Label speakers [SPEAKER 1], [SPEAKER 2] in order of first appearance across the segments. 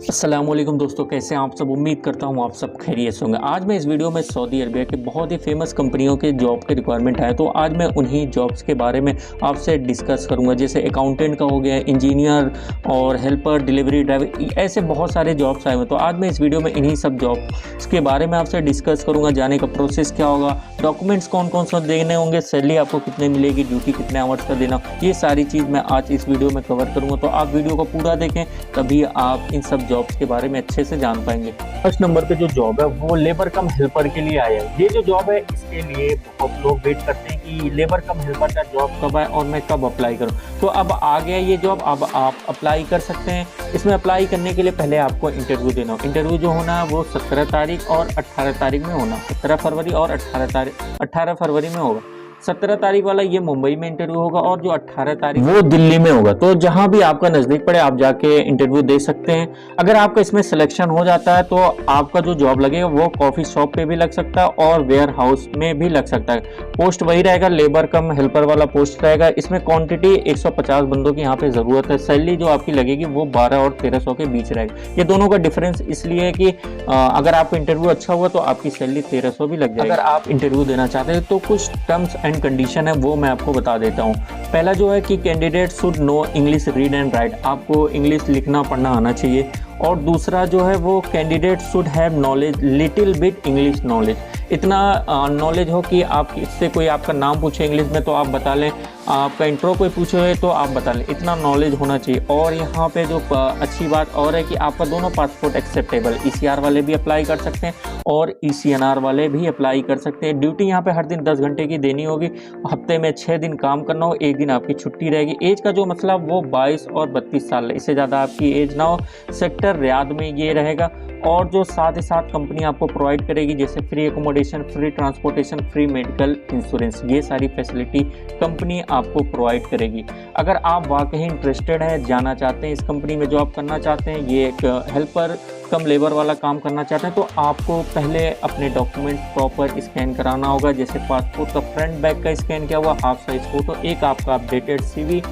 [SPEAKER 1] अस्सलामुअलैकुम दोस्तों, कैसे हैं आप सब। उम्मीद करता हूँ आप सब खैरियत से होंगे। आज मैं इस वीडियो में सऊदी अरबिया के बहुत ही फेमस कंपनियों के जॉब के रिक्वायरमेंट आए, तो आज मैं उन्हीं जॉब्स के बारे में आपसे डिस्कस करूँगा। जैसे अकाउंटेंट का हो गया, इंजीनियर और हेल्पर, डिलीवरी ड्राइवर, ऐसे बहुत सारे जॉब्स आए हुए हैं। तो आज मैं इस वीडियो में इन्हीं सब जॉब्स के बारे में आपसे डिस्कस करूँगा। जाने का प्रोसेस क्या होगा, डॉक्यूमेंट्स कौन कौन से देने होंगे, सैलरी आपको कितने मिलेगी, ड्यूटी कितने आवर्स का देना, ये सारी चीज़ मैं आज इस वीडियो में कवर करूँगा। तो आप वीडियो को पूरा देखें, तभी आप इन सब जॉब्स के बारे में अच्छे से जान पाएंगे। फर्स्ट नंबर पे जो जॉब है वो लेबर कम हेल्पर के लिए आया है। ये जो जॉब है इसके लिए बहुत लोग वेट करते हैं कि लेबर कम हेल्पर का जॉब कब आए और मैं कब अप्लाई करूं। तो अब आ गया ये जॉब, अब आप अप्लाई कर सकते हैं। इसमें अप्लाई करने के लिए पहले आपको इंटरव्यू देना हो। इंटरव्यू जो होना है वो 17 तारीख और 18 तारीख में होना। 17 फरवरी और 18 फरवरी में होगा। 17 तारीख वाला ये मुंबई में इंटरव्यू होगा और जो 18 तारीख वो दिल्ली में होगा। तो जहां भी आपका नजदीक पड़े आप जाके इंटरव्यू दे सकते हैं। अगर आपका इसमें सिलेक्शन हो जाता है तो आपका जो जॉब लगेगा वो कॉफी शॉप पे भी लग सकता है और वेयर हाउस में भी लग सकता है। पोस्ट वही रहेगा, लेबर कम हेल्पर वाला पोस्ट रहेगा। इसमें क्वांटिटी 150 बंदों की यहाँ पे जरूरत है। सैलरी जो आपकी लगेगी वो 12 और 1300 के बीच रहेगा। ये दोनों का डिफरेंस इसलिए है कि अगर आपका इंटरव्यू अच्छा हुआ तो आपकी सैलरी 1300 भी लग जाएगी। अगर आप इंटरव्यू देना चाहते हैं तो कुछ टर्म्स एंड कंडीशन है वो मैं आपको बता देता हूँ। पहला जो है कि candidate should know English read and right, आपको इंग्लिश लिखना पढ़ना आना चाहिए। और दूसरा जो है वो candidate should have knowledge, little bit English knowledge, इतना नॉलेज हो कि आप इससे कोई आपका नाम पूछे इंग्लिश में तो आप बता लें, आपका इंट्रो कोई पूछे तो आप बता लें, इतना नॉलेज होना चाहिए। और यहाँ पे जो अच्छी बात और है कि आपका दोनों पासपोर्ट एक्सेप्टेबल, ECR वाले भी अप्लाई कर सकते हैं और ECNR वाले भी अप्लाई कर सकते हैं। ड्यूटी यहाँ पे हर दिन 10 घंटे की देनी होगी। हफ्ते में 6 दिन काम करना हो, 1 दिन आपकी छुट्टी रहेगी। एज का जो मसला वो 22 और 32 साल है, इससे ज़्यादा आपकी एज ना हो। सेक्टर रियाद में ये रहेगा। और जो साथ ही साथ कंपनी आपको प्रोवाइड करेगी जैसे free accommodation, free transportation, free medical insurance, ये सारी फैसिलिटी कंपनी आपको प्रोवाइड करेगी। अगर आप वाकई इंटरेस्टेड हैं, जाना चाहते हैं इस कंपनी में, जॉब करना चाहते हैं, ये एक हेल्पर कम लेबर वाला काम करना चाहते हैं, तो आपको पहले अपने डॉक्यूमेंट प्रॉपर स्कैन कराना होगा। जैसे पासपोर्ट का फ्रंट बैक का स्कैन किया हुआ, हाफ साइज फोटो, एक आपका अपडेटेड CV,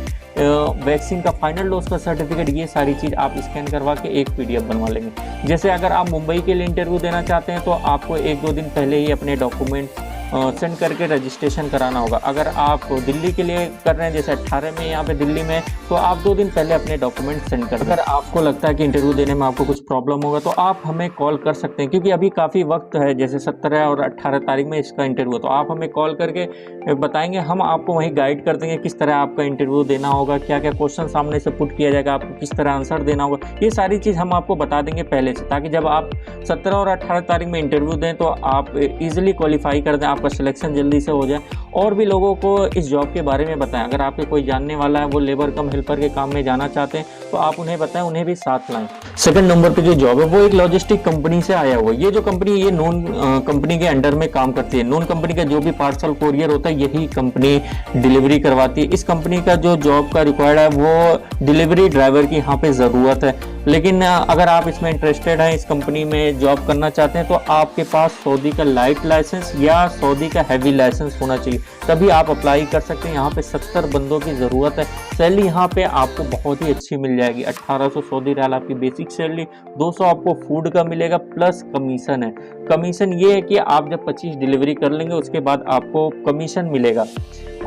[SPEAKER 1] वैक्सीन का फाइनल डोज का सर्टिफिकेट, ये सारी चीज़ आप स्कैन करवा के एक PDF बनवा लेंगे। जैसे अगर आप मुंबई के लिए इंटरव्यू देना चाहते हैं तो आपको 1-2 दिन पहले ही अपने डॉक्यूमेंट सेंड करके रजिस्ट्रेशन कराना होगा। अगर आप दिल्ली के लिए कर रहे हैं, जैसे 18 में यहाँ पे दिल्ली में, तो आप 2 दिन पहले अपने डॉक्यूमेंट सेंड कर दें। अगर आपको लगता है कि इंटरव्यू देने में आपको कुछ प्रॉब्लम होगा तो आप हमें कॉल कर सकते हैं, क्योंकि अभी काफ़ी वक्त है। जैसे 17 और 18 तारीख में इसका इंटरव्यू, तो आप हमें कॉल करके बताएंगे, हम आपको वहीं गाइड कर देंगे किस तरह आपका इंटरव्यू देना होगा, क्या क्या क्वेश्चन सामने से पुट किया जाएगा, आपको किस तरह आंसर देना होगा। ये सारी चीज़ हम आपको बता देंगे पहले से, ताकि जब आप 17 और 18 तारीख में इंटरव्यू दें तो आप ईजिली क्वालिफाई कर दें, आपका सिलेक्शन जल्दी से हो जाए। और भी लोगों को इस जॉब के बारे में बताएं। अगर आपके कोई जानने वाला है वो लेबर कम हेल्पर के काम में जाना चाहते हैं तो आप उन्हें बताएं, उन्हें भी साथ लाएं। सेकंड नंबर पे जो जॉब है वो एक लॉजिस्टिक कंपनी से आया हुआ है। ये जो कंपनी, ये नॉन कंपनी के अंडर में काम करती है। नॉन कंपनी का जो भी पार्सल कोरियर होता है यही कंपनी डिलीवरी करवाती है। इस कंपनी का जो जॉब का रिक्वायर्ड है वो डिलीवरी ड्राइवर की यहाँ पे ज़रूरत है। लेकिन अगर आप इसमें इंटरेस्टेड हैं, इस कंपनी में जॉब करना चाहते हैं, तो आपके पास सऊदी का लाइट लाइसेंस या सऊदी का हैवी लाइसेंस होना चाहिए, तभी आप अप्लाई कर सकते हैं। यहाँ पे 70 बंदों की ज़रूरत है। सैलरी यहाँ पे आपको बहुत ही अच्छी मिल जाएगी। 1800 सऊदी रियाल आपकी बेसिक सैलरी, 200 आपको फूड का मिलेगा, प्लस कमीशन है। कमीशन ये है कि आप जब 25 डिलीवरी कर लेंगे उसके बाद आपको कमीशन मिलेगा।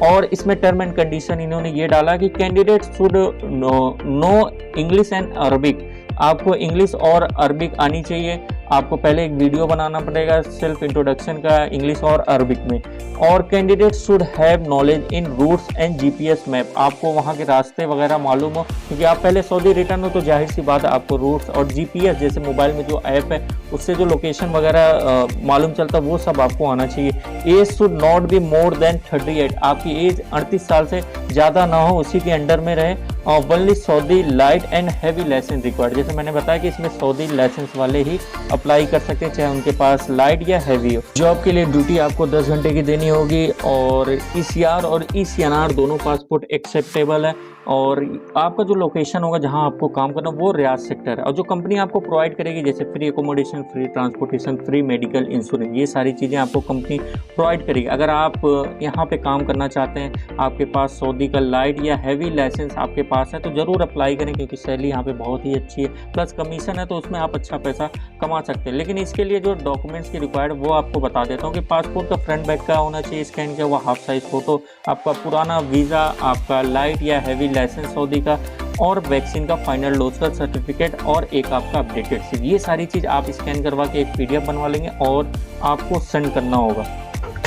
[SPEAKER 1] और इसमें टर्म एंड कंडीशन इन्होंने ये डाला कि candidate should know English and Arabic, आपको इंग्लिश और अरबिक आनी चाहिए। आपको पहले एक वीडियो बनाना पड़ेगा सेल्फ इंट्रोडक्शन का इंग्लिश और अरबिक में। और candidate should have knowledge in routes and GPS map, आपको वहाँ के रास्ते वगैरह मालूम हो, क्योंकि आप पहले सऊदी रिटर्न हो तो जाहिर सी बात है आपको रूट्स और GPS, जैसे मोबाइल में जो ऐप है उससे जो लोकेशन वगैरह मालूम चलता है वो सब आपको आना चाहिए। Age should not be more than 38, आपकी एज 38 साल से ज़्यादा ना हो, उसी के अंडर में रहे। Only Saudi light and heavy license required, जैसे मैंने बताया कि इसमें सऊदी लाइसेंस वाले ही अप्लाई कर सकते हैं, चाहे उनके पास लाइट या हैवी हो। जॉब के लिए ड्यूटी आपको 10 घंटे की देनी होगी और ECR और ECNR दोनों पासपोर्ट एक्सेप्टेबल है। और आपका जो लोकेशन होगा जहां आपको काम करना वो रियाद सेक्टर है। और जो कंपनी आपको प्रोवाइड करेगी जैसे free accommodation, free transportation, free medical insurance, ये सारी चीज़ें आपको कंपनी प्रोवाइड करेगी। अगर आप यहाँ पे काम करना चाहते हैं, आपके पास सऊदी का लाइट या हैवी लाइसेंस आपके पास है तो ज़रूर अप्लाई करें, क्योंकि सैलरी यहाँ पे बहुत ही अच्छी है, प्लस कमीशन है तो उसमें आप अच्छा पैसा कमा सकते हैं। लेकिन इसके लिए जो डॉक्यूमेंट्स की रिक्वायर्ड वो आपको बता देता हूँ कि पासपोर्ट का फ्रंट बैक का होना चाहिए स्कैन किया हुआ, हाफ साइज़ फ़ोटो, आपका पुराना वीज़ा, आपका लाइट या हैवी लाइसेंस सऊदी का, और वैक्सीन का फाइनल डोज का सर्टिफिकेट, और एक आपका अपडेटेड CV। ये सारी चीज़ आप स्कैन करवा के एक PDF बनवा लेंगे और आपको सेंड करना होगा।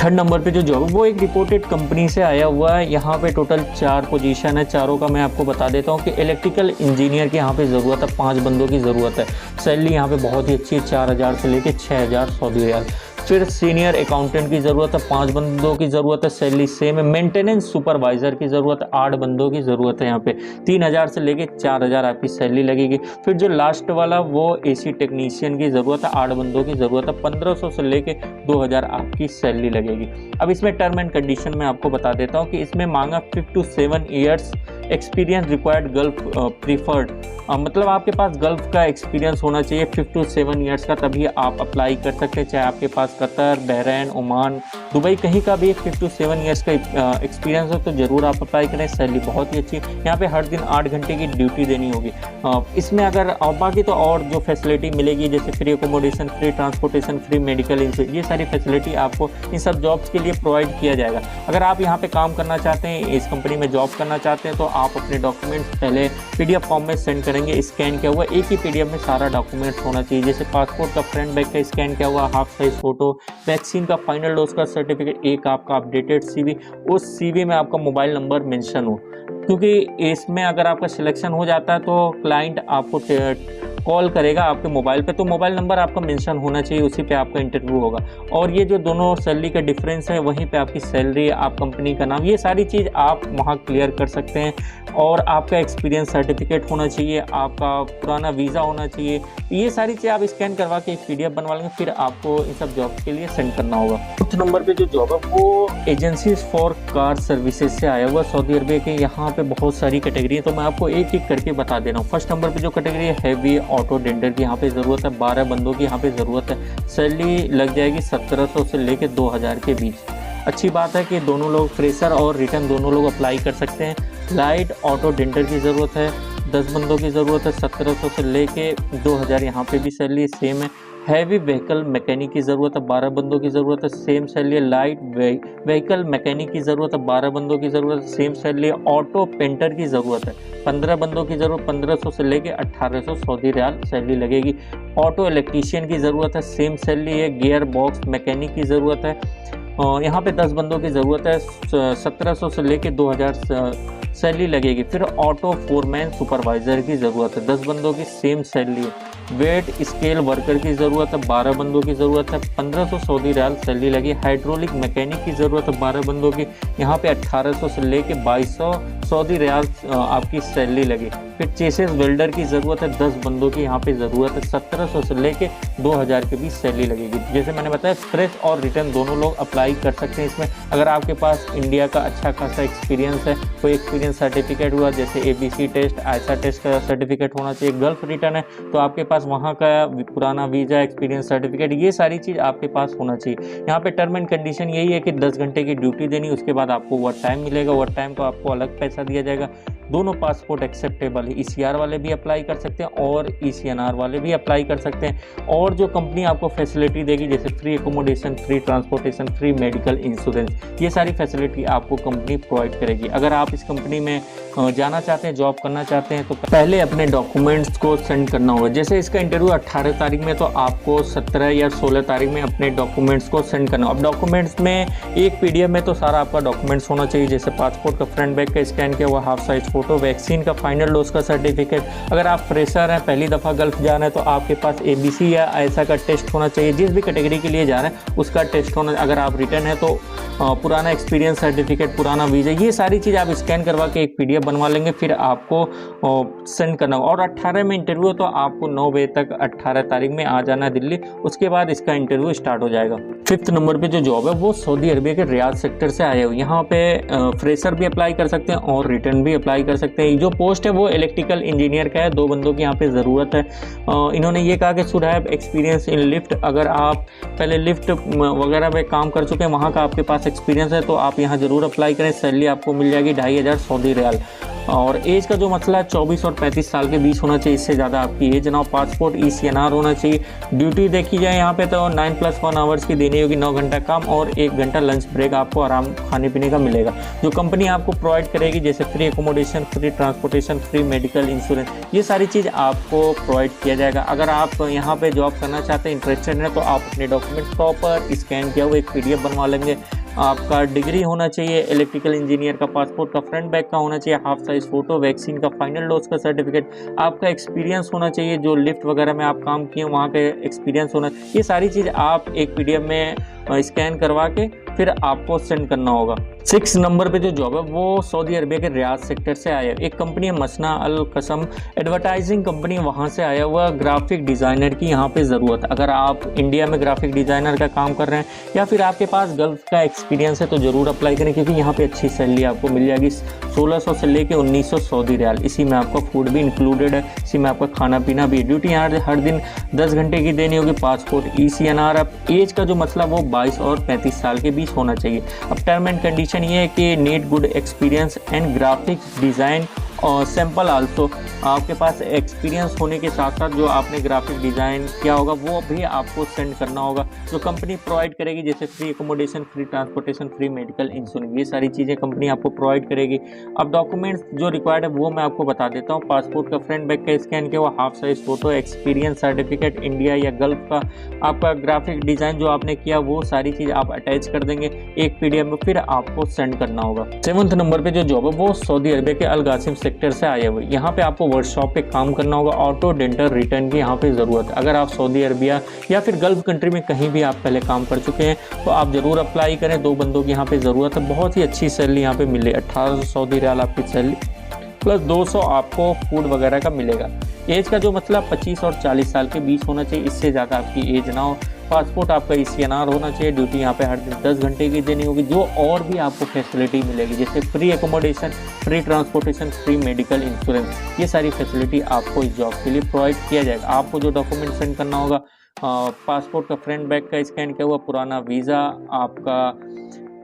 [SPEAKER 1] थर्ड नंबर पे जो जॉब है वो एक रिपोर्टेड कंपनी से आया हुआ है। यहाँ पे टोटल 4 पोजीशन है, चारों का मैं आपको बता देता हूँ कि इलेक्ट्रिकल इंजीनियर की यहाँ पे ज़रूरत है, 5 बंदों की ज़रूरत है। सैलरी यहाँ पे बहुत ही अच्छी है, 4000 से लेके 6000 सऊदी रियाल। फिर सीनियर अकाउंटेंट की ज़रूरत है, 5 बंदों की ज़रूरत है, सैलरी सेम है। मेंटेनेंस सुपरवाइज़र की ज़रूरत है, 8 बंदों की ज़रूरत है। यहाँ पे 3000 से लेके 4000 आपकी सैलरी लगेगी। फिर जो लास्ट वाला वो AC टेक्नीशियन की ज़रूरत है, 8 बंदों की ज़रूरत है, 1500 से लेके 2000 आपकी सैलरी लगेगी। अब इसमें टर्म एंड कंडीशन में आपको बता देता हूँ कि इसमें मांगा 5 to 7 years experience required, gulf preferred, मतलब आपके पास गल्फ का एक्सपीरियंस होना चाहिए 5 to 7 ईयर्स का, तभी आप अप्लाई कर सकते हैं। चाहे आपके पास कतर, बहरैन, ओमान, दुबई कहीं का भी एक 5 to 7 ईयर्स का एक्सपीरियंस हो तो ज़रूर आप अप्लाई करें। सैलरी बहुत ही अच्छी है, यहाँ पे हर दिन 8 घंटे की ड्यूटी देनी होगी। इसमें अगर बाकी तो और जो फैसिलिटी मिलेगी जैसे free accommodation, free transportation, free medical insurance, ये सारी फैसिलिटी आपको इन सब जॉब्स के लिए प्रोवाइड किया जाएगा। अगर आप यहाँ पे काम करना चाहते हैं, इस कंपनी में जॉब करना चाहते हैं, तो आप अपने डॉक्यूमेंट्स पहले PDF फॉर्म में सेंड करेंगे, स्कैन किया हुआ। एक ही PDF में सारा डॉक्यूमेंट्स होना चाहिए, जैसे पासपोर्ट का फ्रंट बैक का स्कैन किया हुआ, हाफ साइज फोटो, वैक्सीन का फाइनल डोज का सर्टिफिकेट, एक आपका अपडेटेड CV, उस CV में आपका मोबाइल नंबर मेंशन हो, क्योंकि इसमें अगर आपका सिलेक्शन हो जाता है तो क्लाइंट आपको कॉल करेगा आपके मोबाइल पे, तो मोबाइल नंबर आपका मेंशन होना चाहिए, उसी पे आपका इंटरव्यू होगा। और ये जो दोनों सैलरी का डिफरेंस है, वहीं पे आपकी सैलरी, आप कंपनी का नाम, ये सारी चीज़ आप वहाँ क्लियर कर सकते हैं। और आपका एक्सपीरियंस सर्टिफिकेट होना चाहिए, आपका पुराना वीज़ा होना चाहिए, ये सारी चीज़ आप स्कैन करवा के एक PDF बनवा लेंगे, फिर आपको इन सब जॉब्स के लिए सेंड करना होगा। फोर्थ नंबर पे जो जॉब है वो एजेंसीज फॉर कार सर्विसेज से आया हुआ सऊदी अरबिया के। यहाँ पे बहुत सारी कैटेगरी है, तो मैं आपको एक एक करके बता दे रहा हूँ। फर्स्ट नंबर पे जो कैटेगरी है हैवी ऑटो डेंडर की, यहाँ पे ज़रूरत है, 12 बंदों की यहाँ पे ज़रूरत है। सैलरी लग जाएगी 1700 से लेके 2000 के बीच। अच्छी बात है कि दोनों लोग, फ्रेशर और रिटर्न दोनों लोग अप्लाई कर सकते हैं। लाइट ऑटो डेंडर की ज़रूरत है, 10 बंदों की ज़रूरत है, 1700 से लेके 2000, यहाँ पे भी सैलरी सेम है। हैवी व्हीकल मैकेनिक की ज़रूरत है, 12 बंदों की ज़रूरत है, same salary. Light vehicle mechanic की ज़रूरत है, 12 बंदों की ज़रूरत है, सेम सैलरी। ऑटो पेंटर की ज़रूरत है, 15 बंदों की ज़रूरत, 1500 से लेके 1800 सऊदी रियाल सैलरी लगेगी। ऑटो इलेक्ट्रीशियन की ज़रूरत है, सेम सैलरी है। गियर बॉक्स मैकेनिक की ज़रूरत है, यहाँ पे 10 बंदों की ज़रूरत है, 1700 से लेके 2000 सैलरी लगेगी। फिर ऑटो फोरमैन सुपरवाइज़र की ज़रूरत है, 10 बंदों की, सेम सैलरी है। वेट स्केल वर्कर की ज़रूरत है, 12 बंदों की ज़रूरत है, 1500 सऊदी रियाल सैलरी लगी। हाइड्रोलिक मैकेनिक की ज़रूरत है, 12 बंदों की, यहाँ पे 1800 से लेके 2200 सऊदी रियाल आपकी सैलरी लगी। फिर चेसेस वेल्डर की ज़रूरत है, 10 बंदों की यहाँ पे ज़रूरत है, 1700 से लेके 2000 के बीच सैलरी लगेगी। जैसे मैंने बताया, फ्रेश और रिटर्न दोनों लोग अप्लाई कर सकते हैं इसमें। अगर आपके पास इंडिया का अच्छा खासा एक्सपीरियंस है, कोई एक्सपीरियंस सर्टिफिकेट हुआ जैसे ABC टेस्ट, आयसा टेस्ट का सर्टिफिकेट होना चाहिए। गल्फ रिटर्न है तो आपके पास वहाँ का पुराना वीज़ा, एक्सपीरियंस सर्टिफिकेट, ये सारी चीज़ आपके पास होना चाहिए। यहाँ पे टर्म एंड कंडीशन यही है कि 10 घंटे की ड्यूटी देनी, उसके बाद आपको ओवर टाइम मिलेगा, ओवर टाइम को आपको अलग पैसा दिया जाएगा। दोनों पासपोर्ट एक्सेप्टेबल है, ECR वाले भी अप्लाई कर सकते हैं और ECNR वाले भी अप्लाई कर सकते हैं। और जो कंपनी आपको फैसिलिटी देगी जैसे free accommodation, free transportation, free medical insurance, ये सारी फैसिलिटी आपको कंपनी प्रोवाइड करेगी। अगर आप इस कंपनी में जाना चाहते हैं, जॉब करना चाहते हैं, तो पहले अपने डॉक्यूमेंट्स को सेंड करना होगा। जैसे इसका इंटरव्यू 18 तारीख में, तो आपको 17 या 16 तारीख में अपने डॉक्यूमेंट्स को सेंड करना। अब डॉक्यूमेंट्स में एक PDF में तो सारा आपका डॉक्यूमेंट्स होना चाहिए, जैसे पासपोर्ट का फ्रंट बैक का स्कैन किया हुआ, हाफ साइज फोटो, वैक्सीन का फाइनल डोज का सर्टिफिकेट। अगर आप फ्रेशर हैं, पहली दफ़ा गल्फ जा रहे हैं, तो आपके पास ABC या ऐसा का टेस्ट होना चाहिए। जिस भी कैटेगरी के लिए जा रहे हैं उसका टेस्ट होना। अगर आप रिटर्न है तो पुराना एक्सपीरियंस सर्टिफिकेट, पुराना वीज़ा, ये सारी चीज़ आप स्कैन करवा के एक PDF PDF बनवा लेंगे, फिर आपको सेंड करना होगा। और 18 में इंटरव्यू, तो आपको 9 बजे तक 18 तारीख में आ जाना है दिल्ली, उसके बाद इसका इंटरव्यू स्टार्ट हो जाएगा। 5th नंबर पे जो जॉब है वो सऊदी अरबिया के रियाद सेक्टर से आए हुए। यहाँ पे फ्रेशर भी अप्लाई कर सकते हैं और रिटर्न भी अप्लाई कर सकते हैं। जो पोस्ट है वो इलेक्ट्रिकल इंजीनियर का है, 2 बंदों की यहाँ पे ज़रूरत है। इन्होंने ये कहा कि should have experience in lift, अगर आप पहले लिफ्ट वगैरह में काम कर चुके हैं, वहाँ का आपके पास एक्सपीरियंस है, तो आप यहाँ ज़रूर अप्लाई करें। सैलरी आपको मिल जाएगी 2500 सऊदी रियाल। और एज का जो मसला है 24 और 35 साल के बीच होना चाहिए, इससे ज़्यादा आपकी एज ना हो। पासपोर्ट ECNR होना चाहिए। ड्यूटी देखी जाए यहाँ पे तो 9+1 आवर्स की देनी होगी, 9 घंटा काम और 1 घंटा लंच ब्रेक आपको आराम खाने पीने का मिलेगा। जो कंपनी आपको प्रोवाइड करेगी जैसे free accommodation, free transportation, free medical insurance, ये सारी चीज़ आपको प्रोवाइड किया जाएगा। अगर आप यहाँ पर जॉब करना चाहते हैं, इंटरेस्टेड हैं, तो आप अपने डॉक्यूमेंट प्रॉपर स्कैन किया हुआ एक PDF बनवा लेंगे। आपका डिग्री होना चाहिए इलेक्ट्रिकल इंजीनियर का, पासपोर्ट का फ्रंट बैक का होना चाहिए, हाफ साइज फोटो, वैक्सीन का फाइनल डोज का सर्टिफिकेट, आपका एक्सपीरियंस होना चाहिए, जो लिफ्ट वगैरह में आप काम किए वहाँ का एक्सपीरियंस होना, ये सारी चीज़ आप एक PDF में स्कैन करवा के फिर आपको सेंड करना होगा। 6 नंबर पे जो जॉब है वो सऊदी अरबिया के रियाद सेक्टर से आया है। एक कंपनी है मसना अल कसम एडवर्टाइजिंग कंपनी, वहाँ से आया हुआ ग्राफिक डिज़ाइनर की यहाँ पे ज़रूरत। अगर आप इंडिया में ग्राफिक डिज़ाइनर का काम कर रहे हैं या फिर आपके पास गल्फ का एक्सपीरियंस है तो ज़रूर अप्लाई करें, क्योंकि यहाँ पे अच्छी सैलरी आपको मिल जाएगी। 1600 से लेके 1900 सऊदी रियाल। इसी में आपका फूड भी इंक्लूडेड है, इसी में आपका खाना पीना भी। ड्यूटी यहाँ हर दिन 10 घंटे की देनी होगी। Passport ECNR। अब एज का जो मसला वो 22 और 35 साल के बीच होना चाहिए। अब टर्म एंड कंडीशन ये है कि need good experience and graphics design और सैम्पल आल्सो। आपके पास एक्सपीरियंस होने के साथ साथ जो आपने ग्राफिक डिज़ाइन किया होगा वो भी आपको सेंड करना होगा। जो कंपनी प्रोवाइड करेगी जैसे free accommodation, free transportation, free medical insurance, ये सारी चीज़ें कंपनी आपको प्रोवाइड करेगी। अब डॉक्यूमेंट्स जो रिक्वायर्ड है वो मैं आपको बता देता हूँ। पासपोर्ट का फ्रंट बैक का स्कैन किया हुआ, half size photo, experience certificate India या गल्फ का, आपका ग्राफिक डिज़ाइन जो आपने किया वो सारी चीज़ आप अटैच कर देंगे एक PDF में, फिर आपको सेंड करना होगा। 7th नंबर पर जो जॉब है वो सऊदी अरबिया के अल गासिम सेक्टर से आए हुए। यहाँ पे आपको वर्कशॉप पे काम करना होगा। ऑटो डेंटल रिटर्न की यहाँ पे ज़रूरत है। अगर आप सऊदी अरबिया या फिर गल्फ कंट्री में कहीं भी आप पहले काम कर चुके हैं तो आप ज़रूर अप्लाई करें। 2 बंदों की यहाँ पे ज़रूरत है। बहुत ही अच्छी सैलरी यहाँ पे मिले, 1800 सऊदी रियाल आपकी सैलरी प्लस 200 आपको फूड वगैरह का मिलेगा। एज का जो मतलब 25 और 40 साल के बीच होना चाहिए, इससे ज़्यादा आपकी एज ना हो। पासपोर्ट आपका ECNR होना चाहिए। ड्यूटी यहाँ पे हर दिन 10 घंटे की देनी होगी। जो और भी आपको फैसिलिटी मिलेगी जैसे free accommodation, free transportation, free medical insurance, ये सारी फैसिलिटी आपको इस जॉब के लिए प्रोवाइड किया जाएगा। आपको जो डॉक्यूमेंट सेंड करना होगा, पासपोर्ट का फ्रंट बैक का स्कैन किया हुआ पुराना वीज़ा, आपका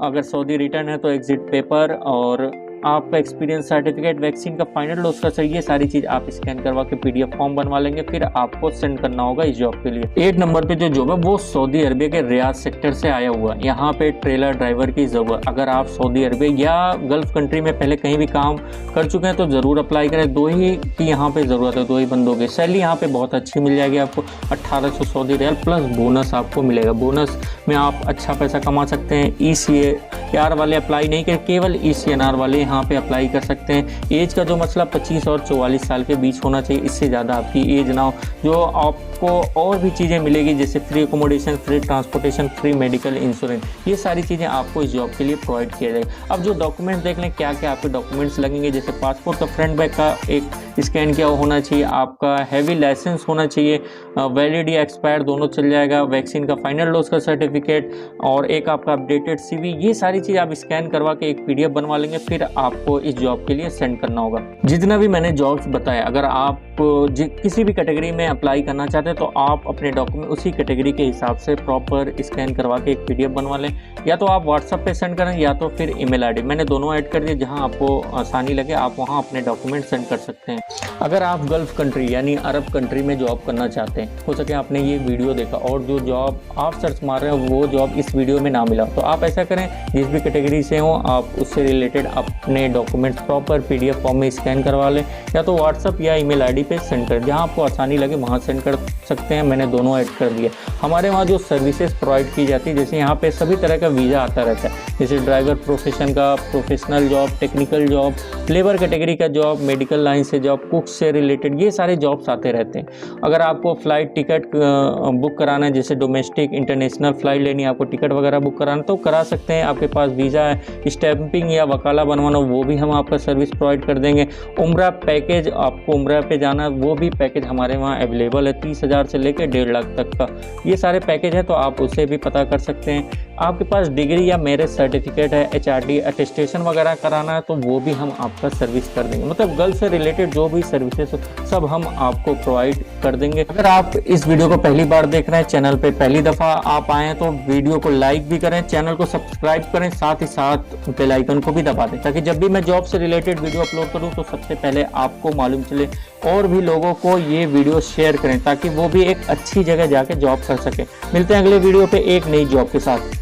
[SPEAKER 1] अगर सऊदी रिटर्न है तो एग्जिट पेपर, और आपका एक्सपीरियंस सर्टिफिकेट, वैक्सीन का फाइनल डोज का, ये सारी चीज़ आप स्कैन करवा के PDF फॉर्म बनवा लेंगे, फिर आपको सेंड करना होगा इस जॉब के लिए। 8 नंबर पे जो जॉब है वो सऊदी अरबिया के रियाद सेक्टर से आया हुआ। यहाँ पे ट्रेलर ड्राइवर की ज़रूरत। अगर आप सऊदी अरबिया या गल्फ कंट्री में पहले कहीं भी काम कर चुके हैं तो ज़रूर अप्लाई करें। 2 ही की यहाँ पे ज़रूरत है, 2 ही बंदों की। सैलरी यहाँ पे बहुत अच्छी मिल जाएगी आपको, 1800 सऊदी रियाल प्लस बोनस आपको मिलेगा। बोनस में आप अच्छा पैसा कमा सकते हैं। ECNR वाले अप्लाई नहीं कर, केवल ECNR वाले यहाँ पे अप्लाई कर सकते हैं। एज का जो मसला 25 और 44 साल के बीच होना चाहिए, इससे ज़्यादा आपकी एज ना हो। जो आपको और भी चीज़ें मिलेगी जैसे free accommodation, free transportation, free medical insurance, ये सारी चीज़ें आपको इस जॉब के लिए प्रोवाइड किया जाएगा। अब जो डॉक्यूमेंट्स देख लें क्या क्या आपके डॉक्यूमेंट्स लगेंगे, जैसे पासपोर्ट का फ्रंट बैक का एक स्कैन किया होना चाहिए, आपका हैवी लाइसेंस होना चाहिए, वैलिड या एक्सपायर दोनों चल जाएगा, वैक्सीन का फाइनल डोज का सर्टिफिकेट और एक आपका अपडेटेड CV, ये सारी चीज़ आप स्कैन करवा के एक PDF बनवा लेंगे, फिर आपको इस जॉब के लिए सेंड करना होगा। जितना भी मैंने जॉब्स बताया, अगर आप किसी भी कैटेगरी में अप्लाई करना चाहते हैं तो आप अपने डॉक्यूमेंट उसी कैटेगरी के हिसाब से प्रॉपर स्कैन करवा के एक PDF बनवा लें। या तो आप व्हाट्सएप पे सेंड करें या तो फिर ईमेल ID, मैंने दोनों ऐड कर दिए, जहां आपको आसानी लगे आप वहां अपने डॉक्यूमेंट सेंड कर सकते हैं। अगर आप गल्फ कंट्री यानी अरब कंट्री में जॉब करना चाहते हैं, हो सके आपने ये वीडियो देखा और जो जॉब आप सर्च मार रहे हैं वो जॉब इस वीडियो में ना मिला, तो आप ऐसा करें जिस भी कैटेगरी से हो आप उससे रिलेटेड अपने डॉक्यूमेंट्स प्रॉपर PDF फॉर्म में स्कैन करवा लें, या तो व्हाट्सअप या ईमेल ID पे सेंड कर, जहां आपको आसानी लगे वहां सेंड कर सकते हैं। मैंने दोनों ऐड कर दिए। हमारे वहाँ जो सर्विसेज प्रोवाइड की जाती है, जैसे यहाँ पे सभी तरह का वीज़ा आता रहता है, जैसे ड्राइवर प्रोफेशन का, professional job, technical job, labour category का जॉब, मेडिकल लाइन से जॉब, जॉब, कुक से रिलेटेड, ये सारे जॉब्स आते रहते हैं। अगर आपको फ़्लाइट टिकट बुक कराना है, जैसे डोमेस्टिक इंटरनेशनल फ़्लाइट लेनी है, आपको टिकट वगैरह बुक कराना तो करा सकते हैं। आपके पास वीज़ा है, स्टैंपिंग या वकाला बनवाना, वो भी हम आपका सर्विस प्रोवाइड कर देंगे। उम्रा पैकेज, आपको उम्रा पे जाना है, वो भी पैकेज हमारे वहाँ अवेलेबल है, 30,000 से लेकर 1.5 लाख तक का ये सारे पैकेज हैं, तो आप उसे भी पता कर सकते हैं। आपके पास डिग्री या मैरिज सर्टिफिकेट है, HRD अटेस्टेशन वगैरह कराना है तो वो भी हम आपका सर्विस कर देंगे। मतलब गर्ल्स से रिलेटेड जो भी सर्विसेज सब हम आपको प्रोवाइड कर देंगे। अगर आप इस वीडियो को पहली बार देख रहे हैं, चैनल पे पहली दफ़ा आप आए हैं, तो वीडियो को लाइक भी करें, चैनल को सब्सक्राइब करें, साथ ही साथ बेल आइकन को भी दबा दें, ताकि जब भी मैं जॉब से रिलेटेड वीडियो अपलोड करूँ तो सबसे पहले आपको मालूम चले। और भी लोगों को ये वीडियो शेयर करें ताकि वो भी एक अच्छी जगह जाके जॉब कर सके। मिलते हैं अगले वीडियो पे एक नई जॉब के साथ।